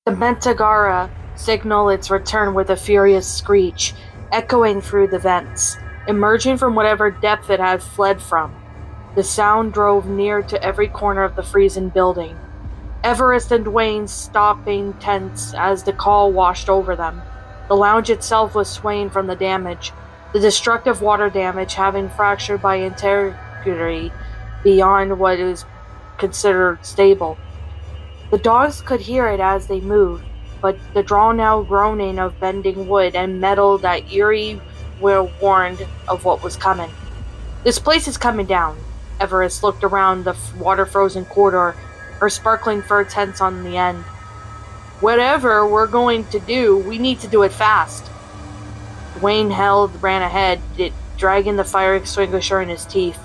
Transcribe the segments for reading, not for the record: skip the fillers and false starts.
The Mentagara signaled its return with a furious screech, echoing through the vents, emerging from whatever depth it had fled from. The sound drove near to every corner of the freezing building. Everest and Dwayne stopping tense as the call washed over them. The lounge itself was swaying from the damage, the destructive water damage having fractured by integrity beyond what is considered stable. The dogs could hear it as they moved, but the drawn-out groaning of bending wood and metal that eerie were warned of what was coming. This place is coming down. Everest looked around the water-frozen corridor, her sparkling fur tense on the end. Whatever we're going to do, we need to do it fast. Dwayne ran ahead, dragging the fire extinguisher in his teeth.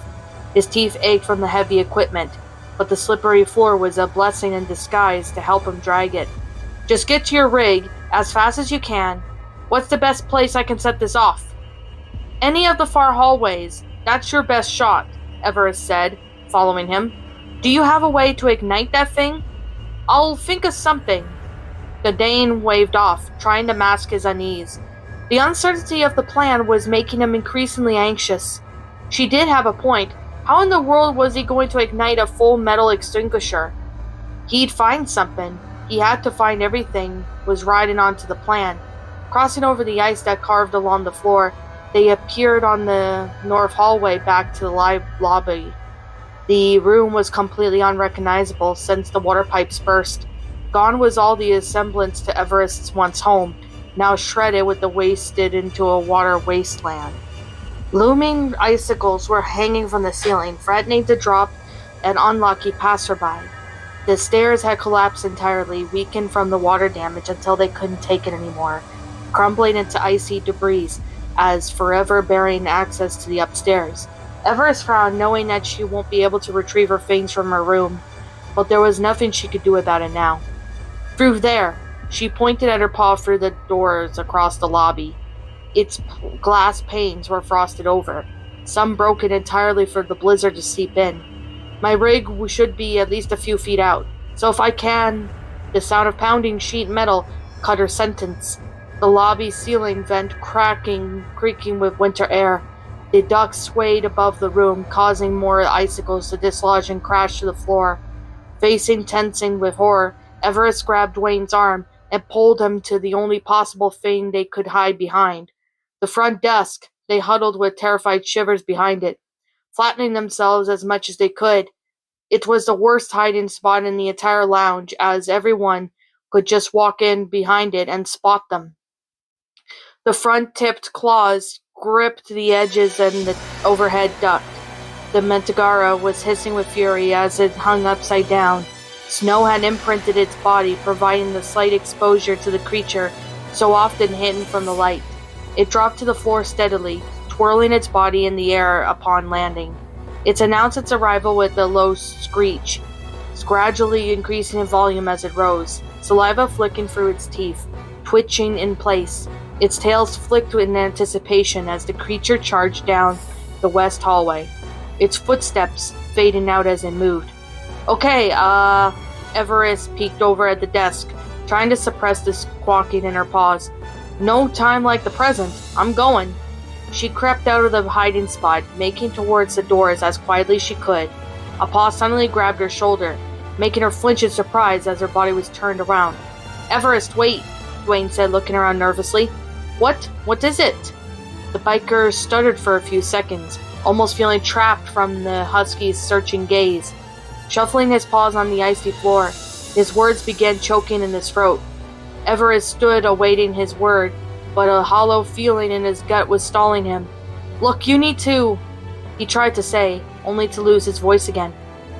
His teeth ached from the heavy equipment, but the slippery floor was a blessing in disguise to help him drag it. Just get to your rig, as fast as you can. What's the best place I can set this off? Any of the far hallways. That's your best shot, Everest said, following him. Do you have a way to ignite that thing? I'll think of something. The Dane waved off, trying to mask his unease. The uncertainty of the plan was making him increasingly anxious. She did have a point. How in the world was he going to ignite a full metal extinguisher? He'd find something. He had to find everything was riding onto the plan. Crossing over the ice that carved along the floor, they appeared on the north hallway back to the lobby. The room was completely unrecognizable since the water pipes burst. Gone was all the semblance to Everest's once home, now shredded with the wasted into a water wasteland. Looming icicles were hanging from the ceiling, threatening to drop an unlucky passerby. The stairs had collapsed entirely, weakened from the water damage until they couldn't take it anymore, crumbling into icy debris as forever barring access to the upstairs. Everest frowned, knowing that she won't be able to retrieve her things from her room, but there was nothing she could do about it now. Through there, she pointed at her paw through the doors across the lobby. Its glass panes were frosted over, some broken entirely for the blizzard to seep in. My rig should be at least a few feet out, so if I can... The sound of pounding sheet metal cut her sentence. The lobby ceiling vent creaking with winter air. The ducts swayed above the room, causing more icicles to dislodge and crash to the floor. Tensing with horror, Everest grabbed Dwayne's arm and pulled him to the only possible thing they could hide behind. The front desk. They huddled with terrified shivers behind it, flattening themselves as much as they could. It was the worst hiding spot in the entire lounge, as everyone could just walk in behind it and spot them. The front-tipped claws gripped the edges and the overhead duct. The Mentagara was hissing with fury as it hung upside down. Snow had imprinted its body, providing the slight exposure to the creature so often hidden from the light. It dropped to the floor steadily, twirling its body in the air upon landing. It announced its arrival with a low screech, gradually increasing in volume as it rose, saliva flicking through its teeth, twitching in place. Its tails flicked in anticipation as the creature charged down the west hallway, its footsteps fading out as it moved. Okay, Everest peeked over at the desk, trying to suppress the squawking in her paws. No time like the present. I'm going. She crept out of the hiding spot, making towards the doors as quietly as she could. A paw suddenly grabbed her shoulder, making her flinch in surprise as her body was turned around. Everest, wait, Dwayne said, looking around nervously. What is it? The biker stuttered for a few seconds, almost feeling trapped from the husky's searching gaze. Shuffling his paws on the icy floor, his words began choking in his throat. Everest stood awaiting his word, but a hollow feeling in his gut was stalling him. Look, you need to... He tried to say, only to lose his voice again.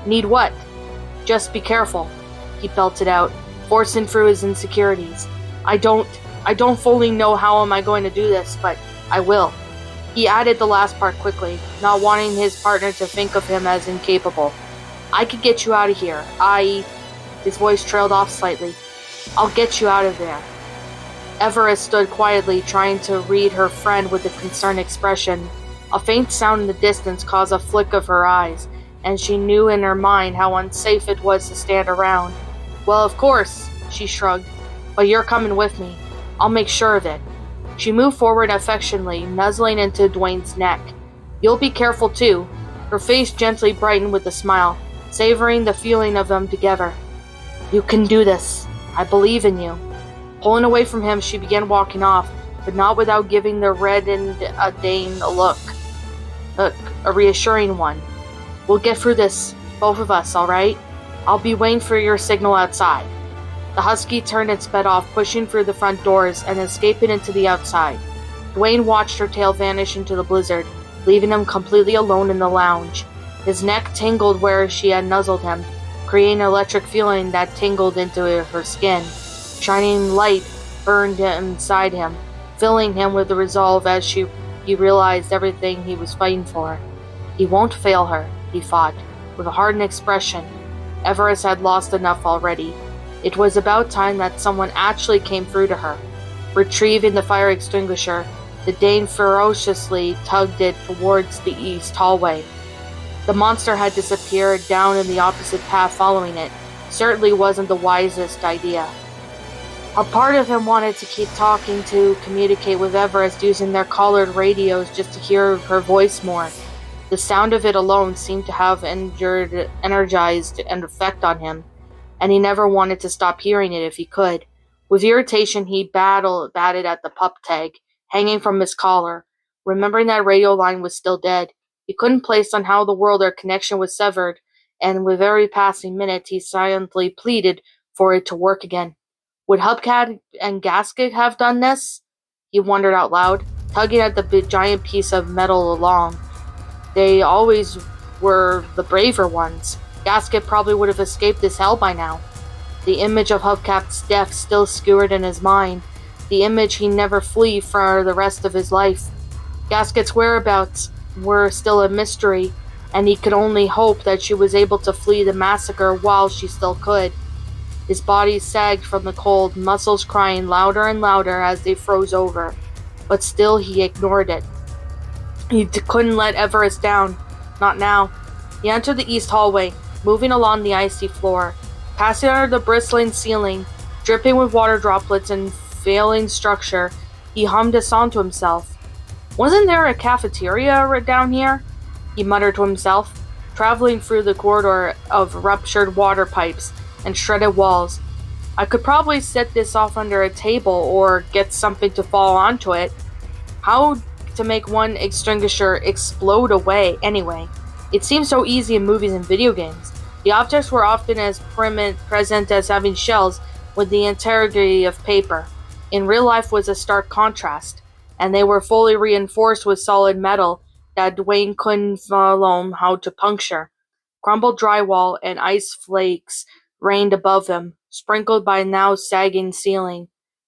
Need what? Just be careful, he belted out, forcing through his insecurities. I don't fully know how am I going to do this, but I will. He added the last part quickly, not wanting his partner to think of him as incapable. I could get you out of here. His voice trailed off slightly. I'll get you out of there. Everest stood quietly, trying to read her friend with a concerned expression. A faint sound in the distance caused a flick of her eyes, and she knew in her mind how unsafe it was to stand around. Well, of course, she shrugged. But you're coming with me. I'll make sure of it. She moved forward affectionately, nuzzling into Dwayne's neck. You'll be careful too. Her face gently brightened with a smile, savoring the feeling of them together. You can do this. I believe in you. Pulling away from him, she began walking off, but not without giving the Red and Dane a look, a reassuring one. We'll get through this, both of us, all right? I'll be waiting for your signal outside. The husky turned and sped off, pushing through the front doors and escaping into the outside. Dwayne watched her tail vanish into the blizzard, leaving him completely alone in the lounge. His neck tingled where she had nuzzled him, creating an electric feeling that tingled into her skin. Shining light burned inside him, filling him with the resolve as he realized everything he was fighting for. He won't fail her, he thought, with a hardened expression. Everest had lost enough already. It was about time that someone actually came through to her. Retrieving the fire extinguisher, the Dane ferociously tugged it towards the east hallway. The monster had disappeared down in the opposite path following it. Certainly wasn't the wisest idea. A part of him wanted to keep talking to communicate with Everest using their collared radios just to hear her voice more. The sound of it alone seemed to have energized an effect on him, and he never wanted to stop hearing it if he could. With irritation, he batted at the pup tag, hanging from his collar. Remembering that radio line was still dead, he couldn't place on how the world their connection was severed, and with every passing minute he silently pleaded for it to work again. Would Hubcap and Gasket have done this? He wondered out loud, tugging at the giant piece of metal along. They always were the braver ones. Gasket probably would have escaped this hell by now. The image of Hubcap's death still skewered in his mind, the image he'd never flee for the rest of his life. Gasket's whereabouts were still a mystery, and he could only hope that she was able to flee the massacre while she still could. His body sagged from the cold, muscles crying louder and louder as they froze over, but still he ignored it. He couldn't let Everest down. Not now. He entered the east hallway, moving along the icy floor. Passing under the bristling ceiling, dripping with water droplets and failing structure, he hummed a song to himself. Wasn't there a cafeteria down here? He muttered to himself, traveling through the corridor of ruptured water pipes and shredded walls. I could probably set this off under a table or get something to fall onto it. How to make one extinguisher explode away anyway? It seems so easy in movies and video games. The objects were often as present as having shells with the integrity of paper. In real life was a stark contrast, and they were fully reinforced with solid metal that Dwayne couldn't follow how to puncture. Crumbled drywall and ice flakes rained above them, sprinkled by a now sagging ceiling.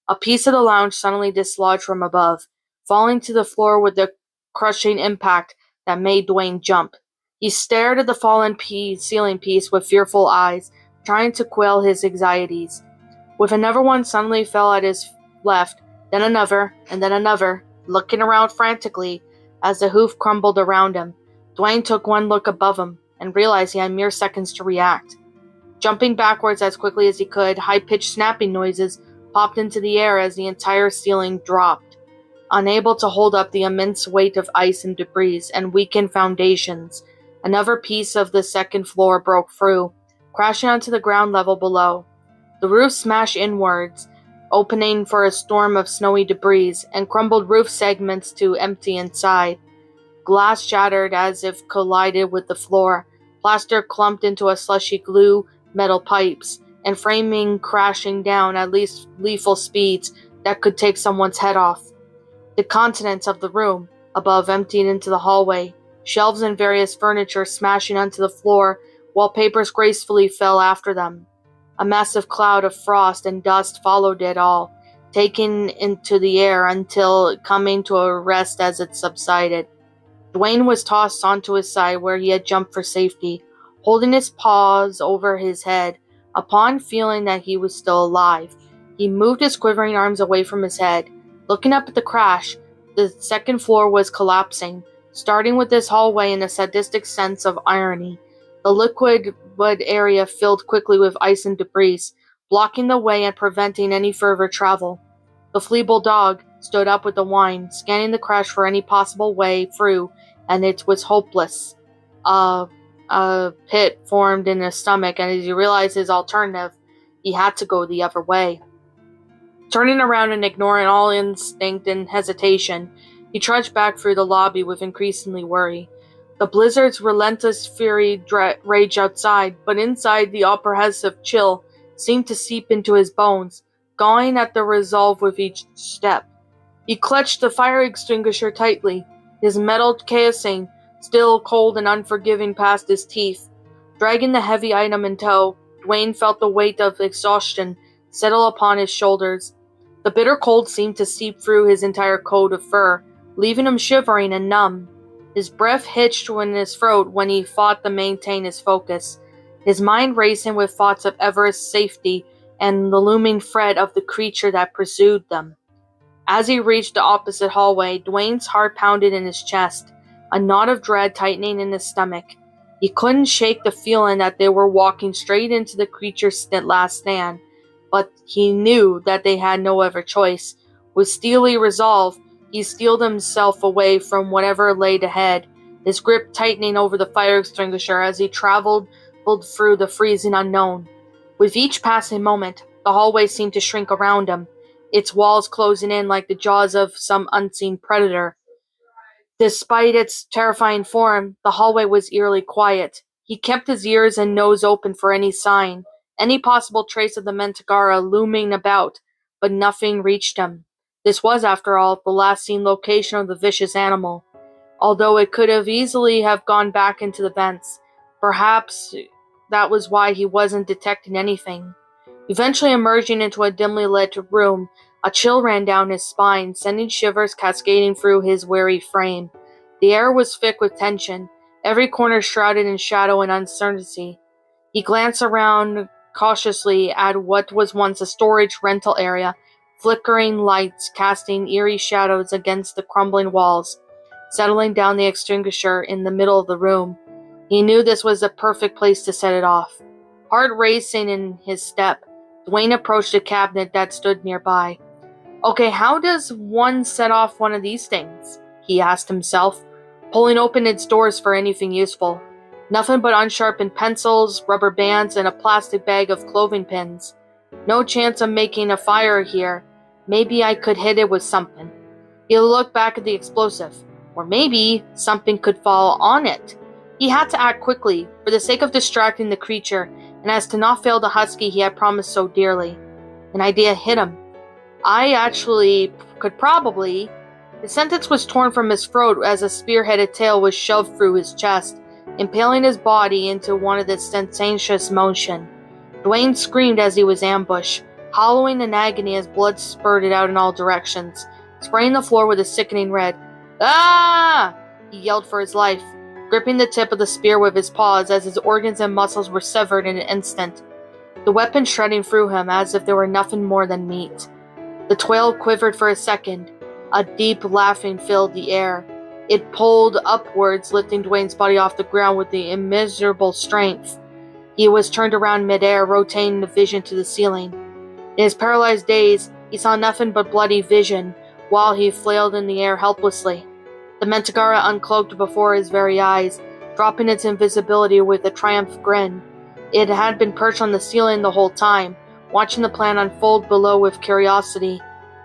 A piece of the lounge suddenly dislodged from above, falling to the floor with a crushing impact that made Dwayne jump. He stared at the fallen ceiling piece with fearful eyes, trying to quell his anxieties. With another one suddenly fell at his left, then another, and then another, looking around frantically as the hoof crumbled around him. Dwayne took one look above him and realized he had mere seconds to react. Jumping backwards as quickly as he could, high-pitched snapping noises popped into the air as the entire ceiling dropped. Unable to hold up the immense weight of ice and debris and weakened foundations, another piece of the second floor broke through, crashing onto the ground level below. The roof smashed inwards, opening for a storm of snowy debris, and crumbled roof segments to empty inside. Glass shattered as if collided with the floor, plaster clumped into a slushy glue, metal pipes, and framing crashing down at least lethal speeds that could take someone's head off. The contents of the room above emptied into the hallway, shelves and various furniture smashing onto the floor while papers gracefully fell after them. A massive cloud of frost and dust followed it all, taking into the air until coming to a rest as it subsided. Dwayne was tossed onto his side where he had jumped for safety, holding his paws over his head. Upon feeling that he was still alive, he moved his quivering arms away from his head. Looking up at the crash, the second floor was collapsing, starting with this hallway in a sadistic sense of irony. The liquid wood area filled quickly with ice and debris, blocking the way and preventing any further travel. The feeble dog stood up with the whine, scanning the crash for any possible way through, and it was hopeless. A pit formed in his stomach, and as he realized his alternative, he had to go the other way. Turning around and ignoring all instinct and hesitation, he trudged back through the lobby with increasingly worry. The blizzard's relentless fury raged outside, but inside the oppressive chill seemed to seep into his bones, gnawing at the resolve with each step. He clutched the fire extinguisher tightly, his metal casing still cold and unforgiving past his teeth. Dragging the heavy item in tow, Dwayne felt the weight of exhaustion settle upon his shoulders. The bitter cold seemed to seep through his entire coat of fur, leaving him shivering and numb. His breath hitched in his throat when he fought to maintain his focus, his mind racing with thoughts of Everest's safety and the looming threat of the creature that pursued them. As he reached the opposite hallway, Dwayne's heart pounded in his chest, a knot of dread tightening in his stomach. He couldn't shake the feeling that they were walking straight into the creature's last stand, but he knew that they had no other choice. With steely resolve, he steeled himself away from whatever lay ahead, his grip tightening over the fire extinguisher as he traveled through the freezing unknown. With each passing moment, the hallway seemed to shrink around him, its walls closing in like the jaws of some unseen predator. Despite its terrifying form, the hallway was eerily quiet. He kept his ears and nose open for any sign, any possible trace of the Mentagara looming about, but nothing reached him. This was, after all, the last seen location of the vicious animal, although it could have easily have gone back into the vents. Perhaps that was why he wasn't detecting anything. Eventually emerging into a dimly lit room, a chill ran down his spine, sending shivers cascading through his weary frame. The air was thick with tension, every corner shrouded in shadow and uncertainty. He glanced around cautiously at what was once a storage rental area, flickering lights casting eerie shadows against the crumbling walls. Settling down the extinguisher in the middle of the room, he knew this was the perfect place to set it off. Heart racing in his step, Dwayne approached a cabinet that stood nearby. Okay, how does one set off one of these things? He asked himself, pulling open its doors for anything useful. Nothing but unsharpened pencils, rubber bands, and a plastic bag of clothing pins. No chance of making a fire here. Maybe I could hit it with something. He looked back at the explosive. Or maybe something could fall on it. He had to act quickly, for the sake of distracting the creature, and as to not fail the husky he had promised so dearly. An idea hit him. I actually could probably... The sentence was torn from his throat as a spear-headed tail was shoved through his chest, impaling his body into one of this sensational motion. Dwayne screamed as he was ambushed, hollowing in agony as blood spurted out in all directions, spraying the floor with a sickening red. Ah! He yelled for his life, gripping the tip of the spear with his paws as his organs and muscles were severed in an instant, the weapon shredding through him as if there were nothing more than meat. The twale quivered for a second. A deep laughing filled the air. It pulled upwards, lifting Dwayne's body off the ground with the immeasurable strength. He was turned around midair, rotating the vision to the ceiling. In his paralyzed daze, he saw nothing but bloody vision, while he flailed in the air helplessly. The Mentagara uncloaked before his very eyes, dropping its invisibility with a triumphant grin. It had been perched on the ceiling the whole time, watching the plan unfold below with curiosity.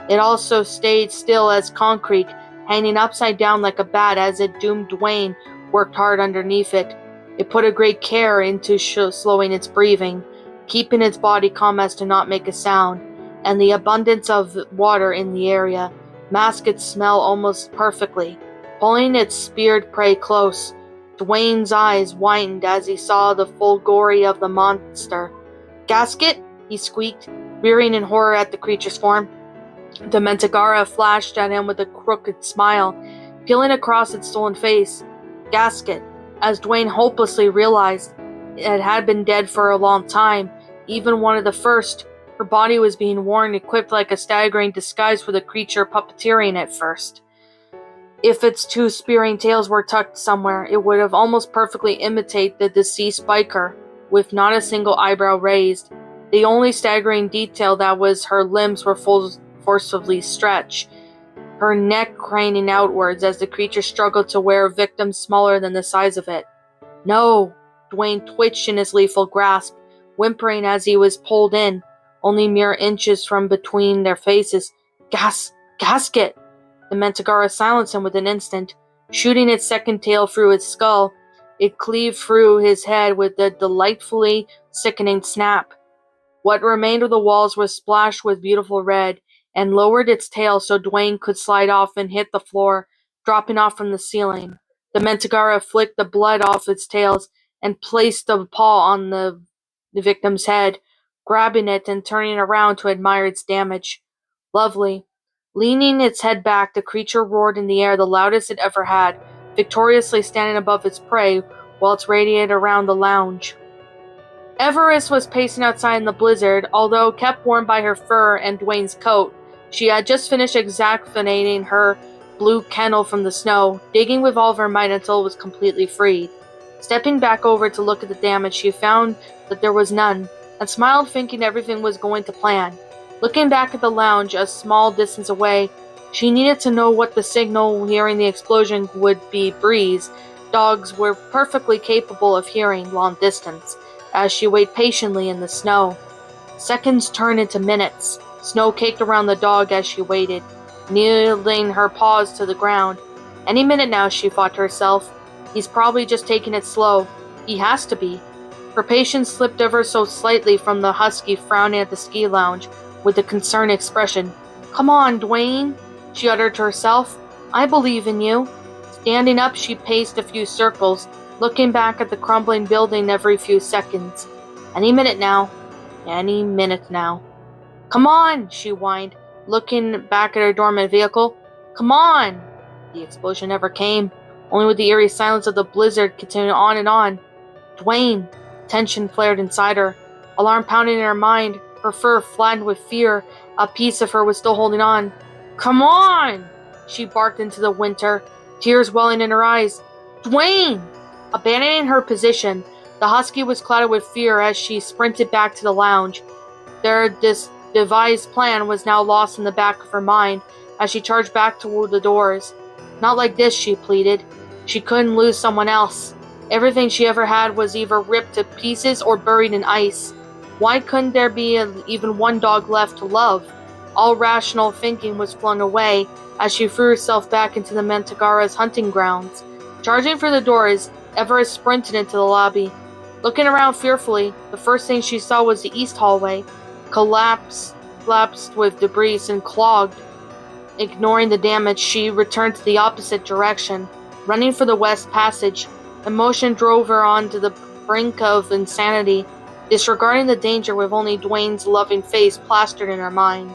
It also stayed still as concrete, hanging upside down like a bat as it doomed Dwayne worked hard underneath it. It put a great care into slowing its breathing, keeping its body calm as to not make a sound, and the abundance of water in the area masked its smell almost perfectly. Pulling its speared prey close, Dwayne's eyes widened as he saw the full glory of the monster. "Gasket?" he squeaked, rearing in horror at the creature's form. The Mentagara flashed at him with a crooked smile, peeling across its swollen face. Gasket, as Dwayne hopelessly realized, it had been dead for a long time, even one of the first. Her body was being worn, equipped like a staggering disguise for the creature puppeteering at first. If its two spearing tails were tucked somewhere, it would have almost perfectly imitated the deceased biker, with not a single eyebrow raised. The only staggering detail that was her limbs were forcibly stretched, her neck craning outwards as the creature struggled to wear a victim smaller than the size of it. No! Dwayne twitched in his lethal grasp, whimpering as he was pulled in, only mere inches from between their faces. Gasket! The Mentagara silenced him with an instant, shooting its second tail through his skull. It cleaved through his head with a delightfully sickening snap. What remained of the walls was splashed with beautiful red, and lowered its tail so Dwayne could slide off and hit the floor, dropping off from the ceiling. The Mentagara flicked the blood off its tails and placed a paw on the victim's head, grabbing it and turning around to admire its damage. Lovely. Leaning its head back, the creature roared in the air the loudest it ever had, victoriously standing above its prey while it radiated around the lounge. Everest was pacing outside in the blizzard, although kept warm by her fur and Dwayne's coat. She had just finished exfoliating her blue kennel from the snow, digging with all of her might until it was completely freed. Stepping back over to look at the damage, she found that there was none, and smiled, thinking everything was going to plan. Looking back at the lounge a small distance away, she needed to know what the signal hearing the explosion would be breeze. Dogs were perfectly capable of hearing long distance, as she waited patiently in the snow. Seconds turned into minutes. Snow caked around the dog as she waited, kneeling her paws to the ground. Any minute now, she thought to herself. He's probably just taking it slow. He has to be. Her patience slipped ever so slightly from the husky frowning at the ski lounge with a concerned expression. Come on, Dwayne, she uttered to herself. I believe in you. Standing up, she paced a few circles, looking back at the crumbling building every few seconds. Any minute now. Any minute now. Come on, she whined, looking back at her dormant vehicle. Come on! The explosion never came, only with the eerie silence of the blizzard continuing on and on. Dwayne! Tension flared inside her, alarm pounding in her mind, her fur flattened with fear. A piece of her was still holding on. Come on! She barked into the winter, tears welling in her eyes. Dwayne! Abandoning her position, the husky was clouded with fear as she sprinted back to the lounge. Their devised plan was now lost in the back of her mind as she charged back toward the doors. Not like this, she pleaded. She couldn't lose someone else. Everything she ever had was either ripped to pieces or buried in ice. Why couldn't there be even one dog left to love? All rational thinking was flung away as she threw herself back into the Mentagara's hunting grounds. Charging for the doors, Everest sprinted into the lobby. Looking around fearfully, the first thing she saw was the east hallway, collapsed with debris and clogged. Ignoring the damage, she returned to the opposite direction, running for the west passage. Emotion drove her onto the brink of insanity, disregarding the danger with only Dwayne's loving face plastered in her mind.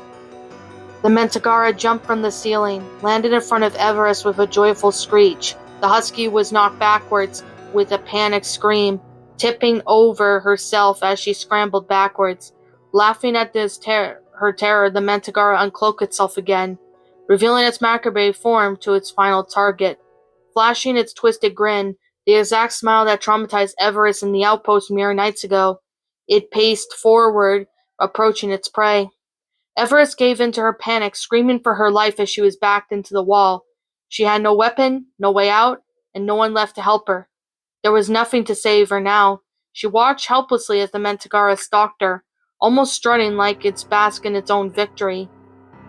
The Mentagara jumped from the ceiling, landed in front of Everest with a joyful screech. The husky was knocked backwards with a panicked scream, tipping over herself as she scrambled backwards. Laughing at her terror, the Mentagara uncloaked itself again, revealing its macabre form to its final target. Flashing its twisted grin, the exact smile that traumatized Everest in the outpost mere nights ago, it paced forward, approaching its prey. Everest gave in to her panic, screaming for her life as she was backed into the wall. She had no weapon, no way out, and no one left to help her. There was nothing to save her now. She watched helplessly as the Mentagara stalked her, almost strutting like it's bask in its own victory.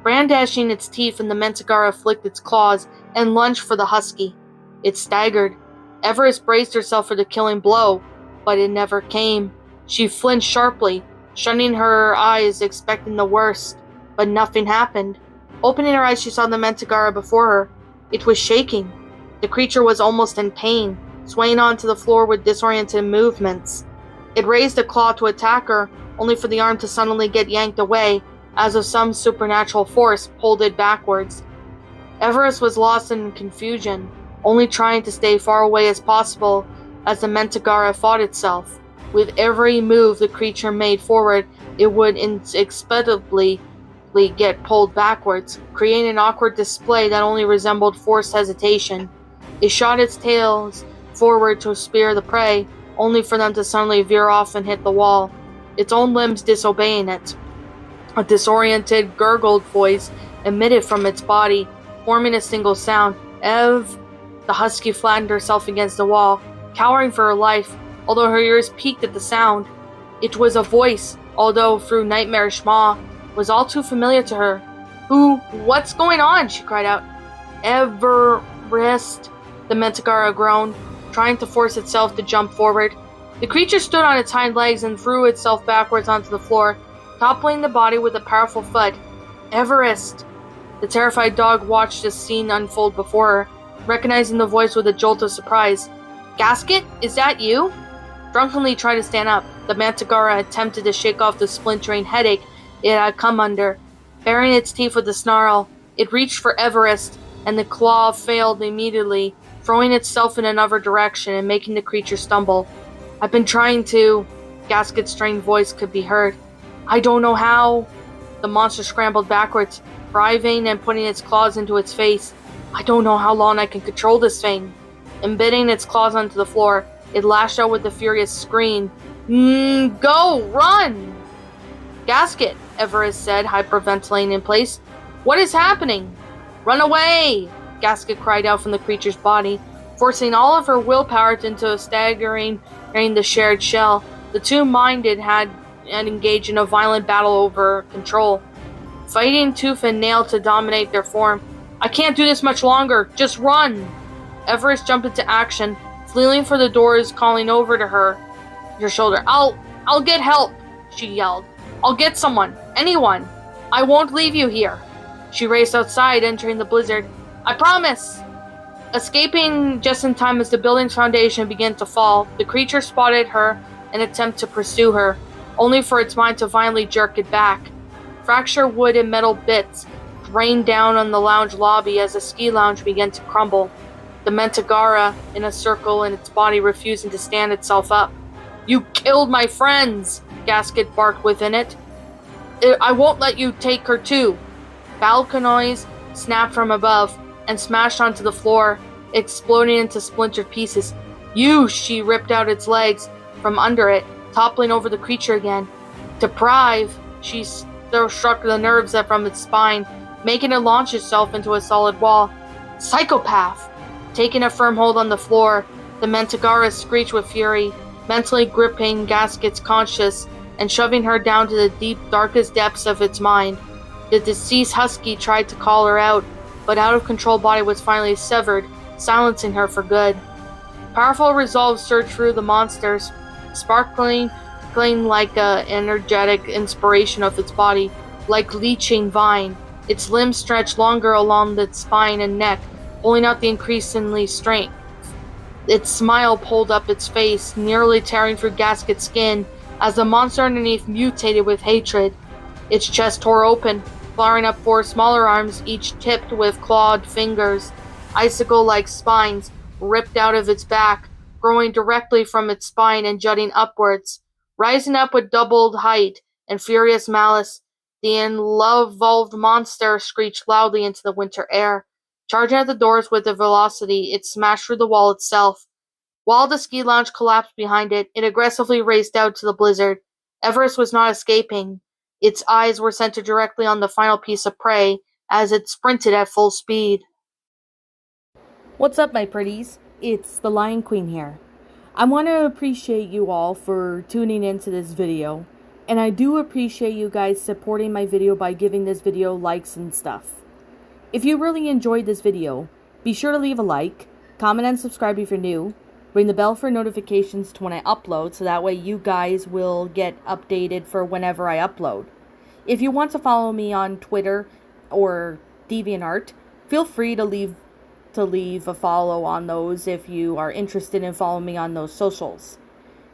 Brandishing its teeth, the Mentagara flicked its claws and lunged for the husky. It staggered. Everest braced herself for the killing blow, but it never came. She flinched sharply, shutting her eyes, expecting the worst, but nothing happened. Opening her eyes, she saw the Mentagara before her. It was shaking. The creature was almost in pain, swaying onto the floor with disoriented movements. It raised a claw to attack her, only for the arm to suddenly get yanked away, as if some supernatural force pulled it backwards. Everest was lost in confusion, only trying to stay far away as possible as the Mentagara fought itself. With every move the creature made forward, it would inexplicably get pulled backwards, creating an awkward display that only resembled forced hesitation. It shot its tails forward to spear the prey, only for them to suddenly veer off and hit the wall. its own limbs disobeying it. A disoriented, gurgled voice emitted from its body, forming a single sound. Ev. The husky flattened herself against the wall, cowering for her life, although her ears peaked at the sound. It was a voice, although through nightmarish maw, was all too familiar to her. What's going on? She cried out. Everest, the Mentagara groaned, trying to force itself to jump forward. The creature stood on its hind legs and threw itself backwards onto the floor, toppling the body with a powerful thud. Everest! The terrified dog watched this scene unfold before her, recognizing the voice with a jolt of surprise. Gasket, is that you? Drunkenly trying to stand up, the Mantagara attempted to shake off the splintering headache it had come under. Baring its teeth with a snarl, it reached for Everest, and the claw failed immediately, throwing itself in another direction and making the creature stumble. I've been trying to... Gasket's strained voice could be heard. I don't know how... The monster scrambled backwards, writhing and putting its claws into its face. I don't know how long I can control this thing. Embedding its claws onto the floor, it lashed out with a furious scream. Go! Run! Gasket, Everest said, hyperventilating in place. What is happening? Run away! Gasket cried out from the creature's body, forcing all of her willpower into a staggering the shared shell. The two-minded had engaged in a violent battle over control, fighting tooth and nail to dominate their form. I can't do this much longer. Just run! Everest jumped into action, flailing for the doors, calling over to her shoulder. I'll get help, she yelled. I'll get someone. Anyone. I won't leave you here. She raced outside, entering the blizzard. I promise! Escaping just in time as the building's foundation began to fall, the creature spotted her and attempted to pursue her, only for its mind to violently jerk it back. Fractured wood and metal bits rained down on the lounge lobby as the ski lounge began to crumble, the Mentagara in a circle in its body refusing to stand itself up. You killed my friends! Gasket barked within it. I won't let you take her too. Balconies snapped from above and smashed onto the floor, exploding into splintered pieces. She ripped out its legs from under it, toppling over the creature again. Deprive, she struck the nerves from its spine, making it launch itself into a solid wall. Psychopath! Taking a firm hold on the floor, the Mentagara screeched with fury, mentally gripping Gasket's conscience and shoving her down to the deep, darkest depths of its mind. The deceased husky tried to call her out, but out-of-control body was finally severed, silencing her for good. Powerful resolve surged through the monsters, sparkling like an energetic inspiration of its body, like leeching vine. Its limbs stretched longer along its spine and neck, pulling out the increasingly strength. Its smile pulled up its face, nearly tearing through Gasket's skin, as the monster underneath mutated with hatred. Its chest tore open, flowering up 4 smaller arms, each tipped with clawed fingers. Icicle-like spines ripped out of its back, growing directly from its spine and jutting upwards. Rising up with doubled height and furious malice, the involved monster screeched loudly into the winter air. Charging at the doors with a velocity, it smashed through the wall itself. While the ski lounge collapsed behind it, it aggressively raced out to the blizzard. Everest was not escaping. Its eyes were centered directly on the final piece of prey as it sprinted at full speed. What's up, my pretties? It's the Lion Queen here. I want to appreciate you all for tuning into this video, and I do appreciate you guys supporting my video by giving this video likes and stuff. If you really enjoyed this video, be sure to leave a like, comment and subscribe if you're new, ring the bell for notifications to when I upload so that way you guys will get updated for whenever I upload. If you want to follow me on Twitter or DeviantArt, feel free to leave a follow on those if you are interested in following me on those socials.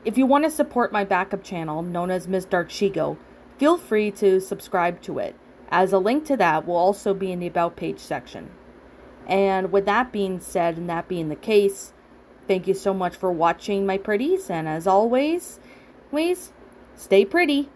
If you want to support my backup channel, known as Miss Dark Shigo, feel free to subscribe to it, as a link to that will also be in the About page section. And with that being said, and that being the case, thank you so much for watching, my pretties, and as always, please stay pretty.